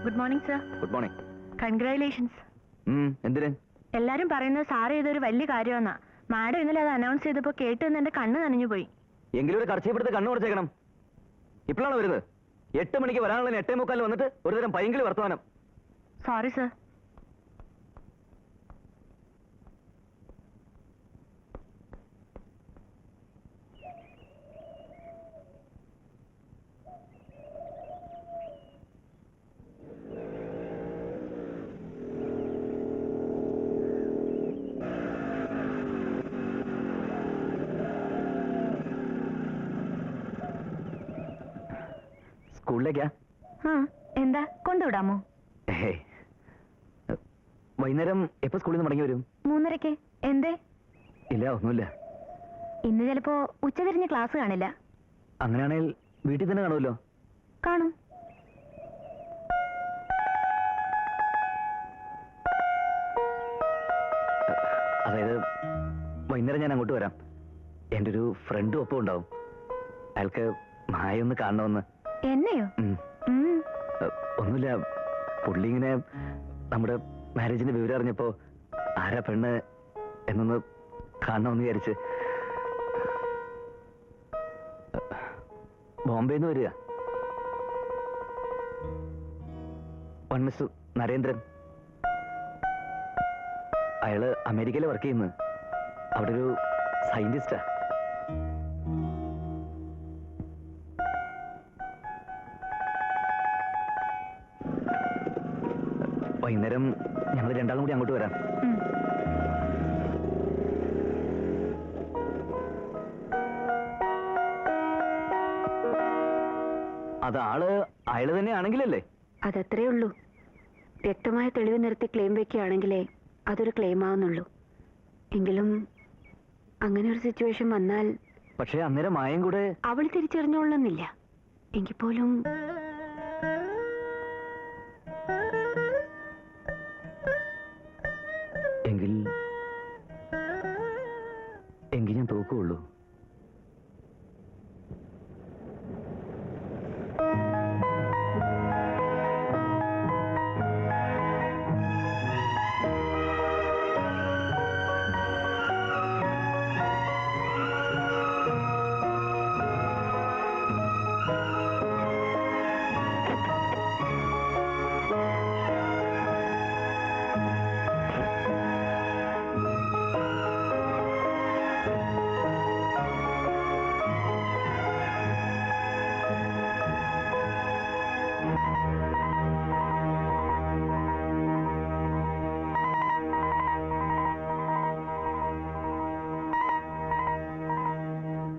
Good morning sir. Good morning. Congratulations. എന്തിന്? എല്ലാരും പറയുന്നത് സാർ ചെയ്തൊരു വലിയ കാര്യമെന്നാ. മാഡം ഇന്നലെ അത് അനൗൺസ് ചെയ്തപ്പോൾ കേട്ടുവെന്ന് എന്റെ കണ്ണ് നനഞ്ഞു പോയി. എങ്കിലും ഒരു കർച്ചയപ്പെടുത്ത് കണ്ണു കുറച്ചേക്കണം. ഇപ്പോഴാണ് വരുന്നത്. 8 മണിക്ക് വരാനുള്ള 8:45 വന്നിട്ട് ഒരുതരം പൈങ്കിളി വർത്തമാനം. Sorry sir. സ്കൂളിലേക്കാ? എന്താ കൊണ്ടുവിടാമോ? വൈകുന്നേരം എപ്പോ സ്കൂളിൽ നിന്ന് മടങ്ങി വരും? 3:30. എന്തേ? ഇല്ല, ഒന്നുമില്ല. ഇന്ന് ചിലപ്പോ ഉച്ചതിരിഞ്ഞ് ക്ലാസ് കാണില്ല. അങ്ങനെയാണെങ്കിൽ വീട്ടിൽ തന്നെ കാണുമല്ലോ? കാണും. അതായത് വൈകുന്നേരം ഞാൻ അങ്ങോട്ട് വരാം. എൻ്റെ ഒരു ഫ്രണ്ടും ഒപ്പം ഉണ്ടാവും. അയാൾക്ക് മായൊന്ന് കാണണമെന്ന്. എന്നെയോ? ഒന്നുമില്ല, പുള്ളി ഇങ്ങനെ നമ്മുടെ മാരേജിന്റെ വിവരം അറിഞ്ഞപ്പോ ആരാ പെണ്ണ് എന്നൊന്ന് കാണണമെന്ന് വിചാരിച്ച്. ബോംബെന്ന് വരിക. മിസ്റ്റർ നരേന്ദ്രൻ. അയാള് അമേരിക്കയിൽ വർക്ക് ചെയ്യുന്നു. അവിടെ ഒരു സയന്റിസ്റ്റാ. വൈകുന്നേരം ഞങ്ങൾ രണ്ടാളും കൂടി അങ്ങോട്ട് വരാം. അത് അയാള് തന്നെയാണെങ്കിലല്ലേ? അതത്രേ ഉള്ളൂ. വ്യക്തമായ തെളിവ് നിർത്തി ക്ലെയിം വെക്കുകയാണെങ്കിലേ അതൊരു ക്ലെയിം ആവുന്നുള്ളൂ. എങ്കിലും അങ്ങനെ ഒരു സിറ്റുവേഷൻ വന്നാൽ. പക്ഷേ അന്നേരം മായം കൂടെ അവൾ തിരിച്ചറിഞ്ഞോളന്നില്ല. എങ്കിൽ പോലും എങ്കിൽ ഞാൻ തോക്കുള്ളൂ.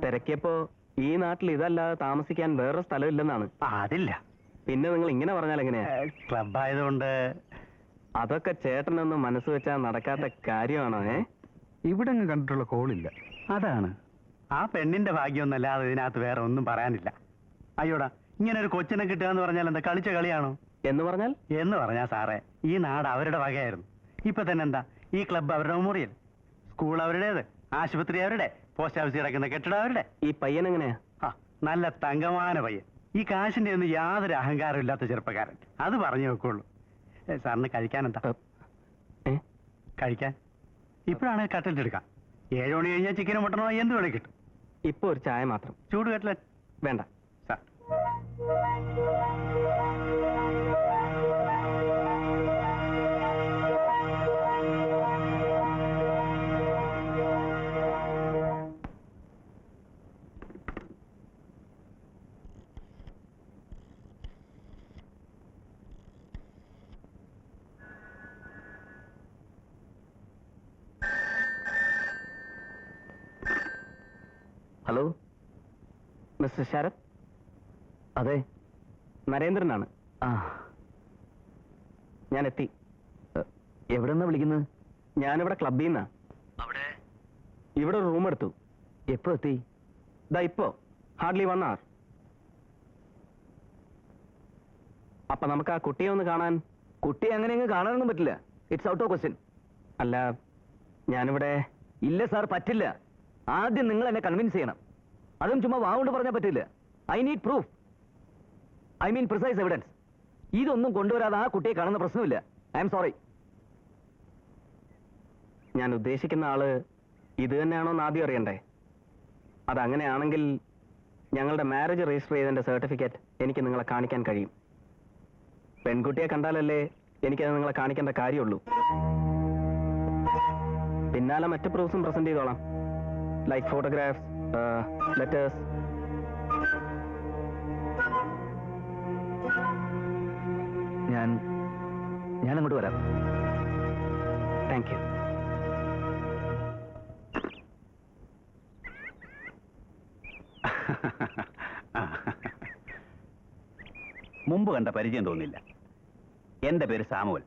തിരക്കിയപ്പോ ഈ നാട്ടിൽ ഇതല്ലാതെ താമസിക്കാൻ വേറൊരു സ്ഥലമില്ലെന്നാണ്. അതില്ല. പിന്നെ നിങ്ങൾ ഇങ്ങനെ പറഞ്ഞാൽ എങ്ങനെയാ? ക്ലബ് ആയതുകൊണ്ട്. അതൊക്കെ ചേട്ടനൊന്നും മനസ്സ് വെച്ചാൽ നടക്കാത്ത കാര്യമാണോ? ഇവിടെ അങ്ങ് കണ്ടിട്ടുള്ള കോളില്ല. അതാണ് ആ പെണ്ണിന്റെ ഭാഗ്യമൊന്നല്ലാതെ ഇതിനകത്ത് വേറെ ഒന്നും പറയാനില്ല. അയ്യോടാ, ഇങ്ങനെ ഒരു കൊച്ചിനെ കിട്ടുക എന്ന് പറഞ്ഞാൽ എന്താ കളിച്ച കളിയാണോ? എന്ന് പറഞ്ഞാൽ സാറേ, ഈ നാട് അവരുടെ വകയായിരുന്നു. ഇപ്പൊ തന്നെ എന്താ, ഈ ക്ലബ്ബ് അവരുടെ മെമ്മോറിയൽ, സ്കൂൾ അവരുടേത്, ആശുപത്രി അവരുടെ, പോസ്റ്റ് ഓഫീസിൽ കിടക്കുന്ന കെട്ടിടം അവരുടെ. ഈ പയ്യൻ എങ്ങനെയാ? നല്ല തങ്കമാന പയ്യൻ. ഈ കാശിന്റെ ഒന്നും യാതൊരു അഹങ്കാരം ഇല്ലാത്ത ചെറുപ്പക്കാരൻ. അത് പറഞ്ഞു വെക്കുള്ളൂ. സാറിന് കഴിക്കാൻ എന്താ? കഴിക്കാൻ ഇപ്പോഴാണ് കട്ട്ലറ്റ് എടുക്കാം. 7 മണി കഴിഞ്ഞാൽ ചിക്കനും മട്ടണോ എന്ത് വേണേ കിട്ടും. ഇപ്പൊ ഒരു ചായ മാത്രം. ചൂട് കട്ട്ലറ്റ് വേണ്ട സാർ. Hello, mister Sarath? അതെ, നരേന്ദ്രനാണ്. ഞാൻ എത്തി. എവിടെ നിന്നാ വിളിക്കുന്നത്? ഞാനിവിടെ ക്ലബ്ബിൽ നിന്നാ. ഇവിടെ ഒരു റൂം എടുത്തു. എപ്പോ എത്തി? ഇപ്പോ ഹാർഡ്ലി 1 hour. അപ്പൊ നമുക്ക് ആ കുട്ടിയെ ഒന്ന് കാണാൻ. കുട്ടിയെ അങ്ങനെ അങ്ങ് കാണാനൊന്നും പറ്റില്ല. It's out of question. അല്ല, ഞാനിവിടെ. ഇല്ല സാർ, പറ്റില്ല. ആദ്യം നിങ്ങൾ എന്നെ കൺവിൻസ് ചെയ്യണം. അതും ചുമ്മാ വാവുകൊണ്ട് പറഞ്ഞാൽ പറ്റില്ല. I need proof. I mean precise evidence. ഇതൊന്നും കൊണ്ടുവരാതെ ആ കുട്ടിയെ കാണുന്ന പ്രശ്നമില്ല. I am sorry. ഞാൻ ഉദ്ദേശിക്കുന്ന ആള് ഇത് തന്നെയാണോന്ന് ആദ്യം അറിയണ്ടേ? അതങ്ങനെയാണെങ്കിൽ ഞങ്ങളുടെ മാരേജ് രജിസ്റ്റർ ചെയ്തതിന്റെ സർട്ടിഫിക്കറ്റ് എനിക്ക് നിങ്ങളെ കാണിക്കാൻ കഴിയും. പെൺകുട്ടിയെ കണ്ടാലല്ലേ എനിക്കത് നിങ്ങളെ കാണിക്കേണ്ട കാര്യമുള്ളൂ. പിന്നാലെ മറ്റ് പ്രൂഫ്സും പ്രസന്റ് ചെയ്തോളാം, ലൈക്ക് ഫോട്ടോഗ്രാഫ്സ്, ലെറ്റേഴ്സ്. ഞാൻ അങ്ങോട്ട് വരാം. Thank you. മുമ്പ് കണ്ട പരിചയം തോന്നില്ല. എന്റെ പേര് സാമുവൽ,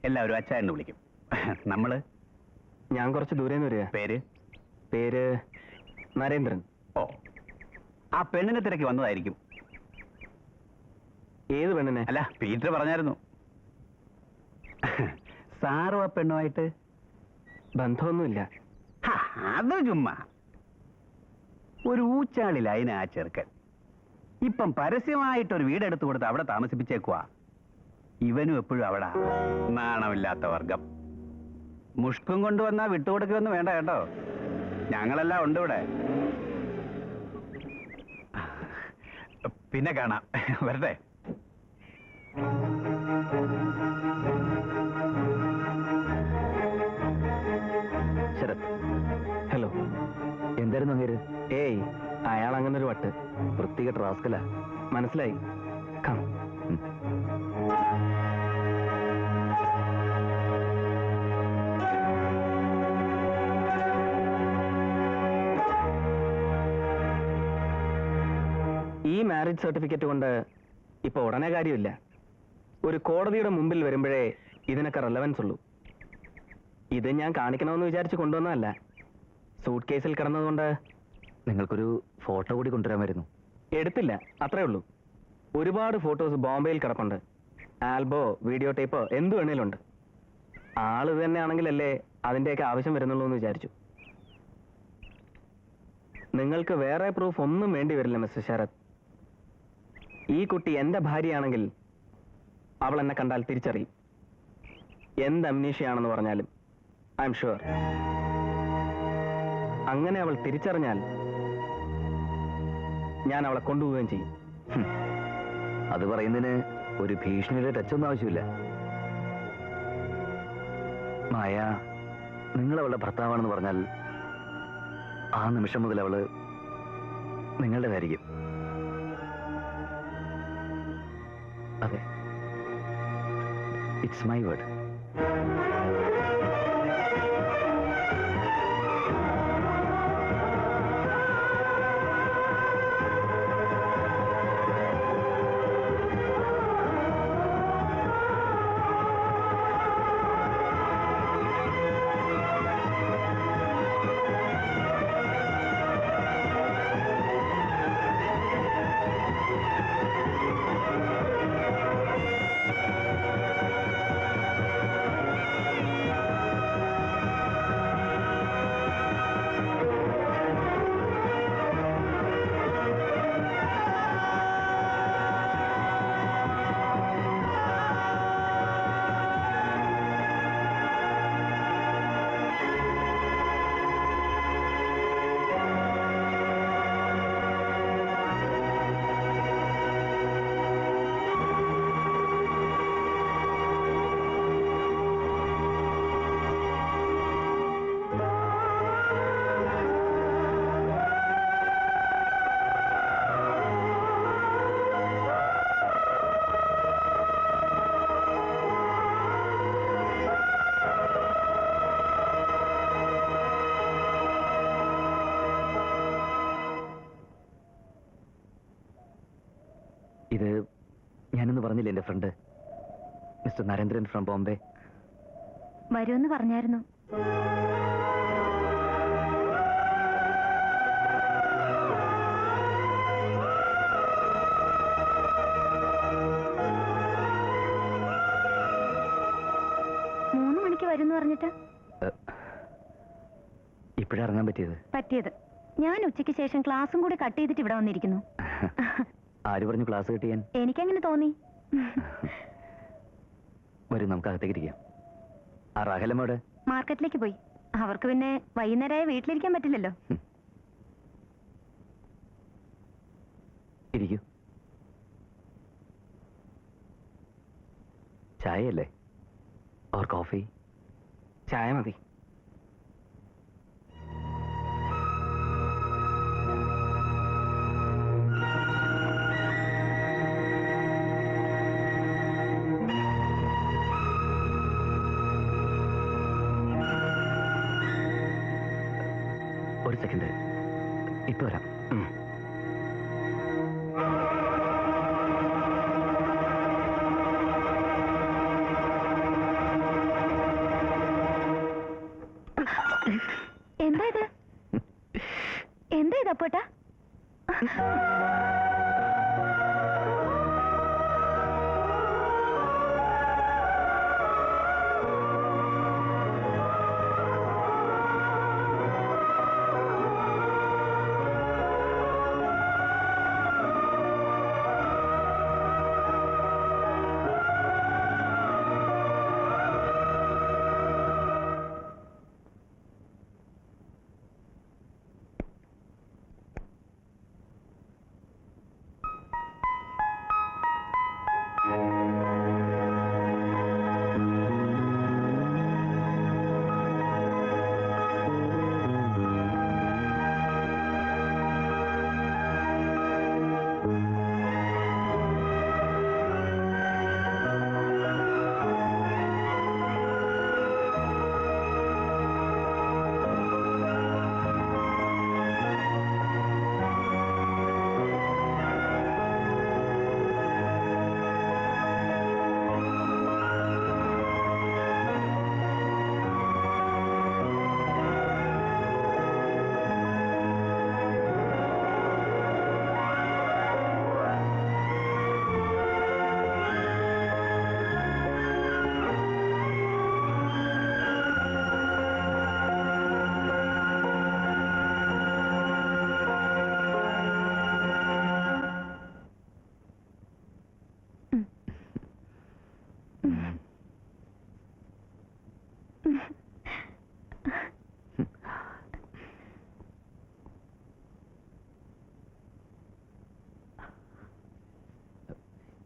എല്ലാവരും അച്ഛ എന്ന് വിളിക്കും. നമ്മള് ഞാൻ കുറച്ച് ദൂരെ നിന്ന് വരിക. പേര് നരേന്ദ്രൻ. ഓ, ആ പെണ്ണിനെ തിരക്കി വന്നതായിരിക്കും. ഏത് പെണ്ണിനെ? അല്ല, പീറ്റർ പറഞ്ഞായിരുന്നു. സാറും ആ പെണ്ണുമായിട്ട് ബന്ധമൊന്നുമില്ല. അത് ചുമ്മാ ഒരു ഊച്ചാളിലായിന ആ ചെറുക്കൻ. ഇപ്പം പരസ്യമായിട്ടൊരു വീടെടുത്തു കൊടുത്ത് അവിടെ താമസിപ്പിച്ചേക്കുവാ. ഇവനും എപ്പോഴും അവിടെ നാണമില്ലാത്ത വർഗം. മുഷ്കും കൊണ്ടുവന്നാ വിട്ടുകൊടുക്കുകയൊന്നും വേണ്ട കേട്ടോ, ഞങ്ങളെല്ലാം ഉണ്ട് ഇവിടെ. പിന്നെ കാണാം, വരട്ടെ. ശരത്, ഹലോ. എന്തായിരുന്നു അങ്ങേര്? ഏയ്, അയാൾ അങ്ങനെ ഒരു വട്ട്. വൃത്തികെട്ട റാസ്കലാ. മനസ്സിലായി. കം. ഈ മാരേജ് സർട്ടിഫിക്കറ്റ് കൊണ്ട് ഇപ്പൊ ഉടനെ കാര്യമില്ല. ഒരു കോടതിയുടെ മുമ്പിൽ വരുമ്പോഴേ ഇതിനൊക്കെ റെലവൻസ് ഉള്ളൂ. ഇത് ഞാൻ കാണിക്കണമെന്ന് വിചാരിച്ച് കൊണ്ടുവന്നതല്ല. സൂട്ട് കേസിൽ കിടന്നതുകൊണ്ട്. നിങ്ങൾക്കൊരു ഫോട്ടോ കൂടി കൊണ്ടുവരാമായിരുന്നു. എടുത്തില്ല, അത്രേ ഉള്ളൂ. ഒരുപാട് ഫോട്ടോസ് ബോംബെയിൽ കിടപ്പുണ്ട്. ആൽബോ, വീഡിയോ ടേപ്പോ എന്ത് വേണേലുണ്ട്. ആള് ഇത് തന്നെയാണെങ്കിലല്ലേ അതിൻ്റെയൊക്കെ ആവശ്യം വരുന്നുള്ളൂ എന്ന് വിചാരിച്ചു. നിങ്ങൾക്ക് വേറെ പ്രൂഫ് ഒന്നും വേണ്ടി വരില്ല മിസ്റ്റർ ശരത്. ഈ കുട്ടി എന്റെ ഭാര്യയാണെങ്കിൽ അവൾ എന്നെ കണ്ടാൽ തിരിച്ചറിയും. എന്ത് അമ്നീഷയാണെന്ന് പറഞ്ഞാലും ഐ എം ഷുവർ. അങ്ങനെ അവൾ തിരിച്ചറിഞ്ഞാൽ ഞാൻ അവളെ കൊണ്ടുപോവുകയും ചെയ്യും. അത് പറയുന്നതിന് ഒരു ഭീഷണിയുടെ ടച്ചൊന്നും ആവശ്യമില്ല. മായ, നിങ്ങൾ അവളുടെ ഭർത്താവാണെന്ന് പറഞ്ഞാൽ ആ നിമിഷം മുതൽ അവള് നിങ്ങളുടേതായിരിക്കും. അതെ, ഇറ്റ്സ് മൈ വേർഡ്. ഇത് ഞാനൊന്ന് പറഞ്ഞില്ലേ, എന്റെ front mister Narendran from Bombay. വരുമെന്ന് പറഞ്ഞായിരുന്നു. മൂന്ന് മണിക്ക് വരുമെന്ന് പറഞ്ഞിട്ട് ഇപ്പോഴാ ഇറങ്ങാൻ പറ്റിയത്. ഞാൻ ഉച്ചയ്ക്ക് ശേഷം ക്ലാസ്സും കൂടി കട്ട് ചെയ്തിട്ട് ഇവിടെ വന്നിരിക്കുന്നു. ആര് പറഞ്ഞു ക്ലാസ് കട്ട് ചെയ്യാൻ? എനിക്കങ്ങനെ തോന്നി. വരും, നമുക്ക് അകത്തേക്ക് ഇരിക്കാം. ആ റാഹലമ്മോട് മാർക്കറ്റിലേക്ക് പോയി. അവർക്ക് പിന്നെ വൈകുന്നേരമായ വീട്ടിലിരിക്കാൻ പറ്റില്ലല്ലോ. ഇരിക്കൂ. ചായയല്ലേ ഓർ കോഫി? ചായ മതി. ഒരു സെക്കൻഡ്, ഇപ്പൊ വരാം. എന്താ ഇത്? എന്താ ഇത് അപ്പോട്ടാ?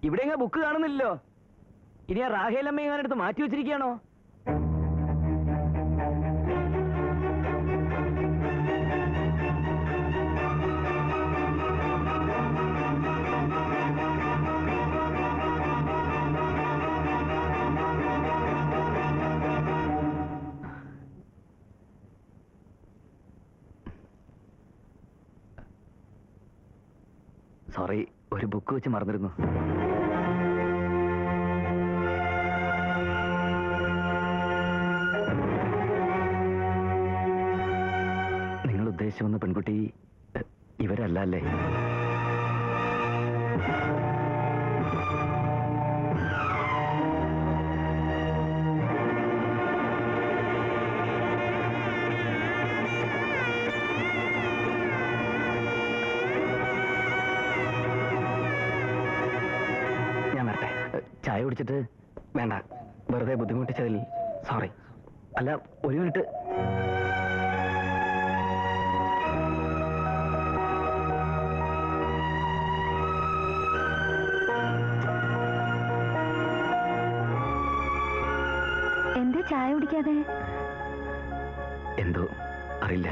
ഇവിടെ എങ്ങനെ ബുക്ക് കാണുന്നില്ലല്ലോ. ഇനി ആ റാഹേലമ്മ എങ്ങനെ എടുത്ത് മാറ്റി വെച്ചിരിക്കുകയാണോ? സോറി, ഒരു ബുക്ക് വെച്ച് മറന്നിരുന്നു. നിങ്ങൾ ഉദ്ദേശിച്ചു വന്ന പെൺകുട്ടി ഇവരല്ല അല്ലേ? ചായ കുടിച്ചിട്ട് വേണ്ട, വെറുതെ ബുദ്ധിമുട്ടിച്ചതിൽ സോറി. അല്ല, ഒരു മിനിറ്റ്. എന്താ ചായ കുടിക്കാതെ? എന്തോ അറിയില്ല.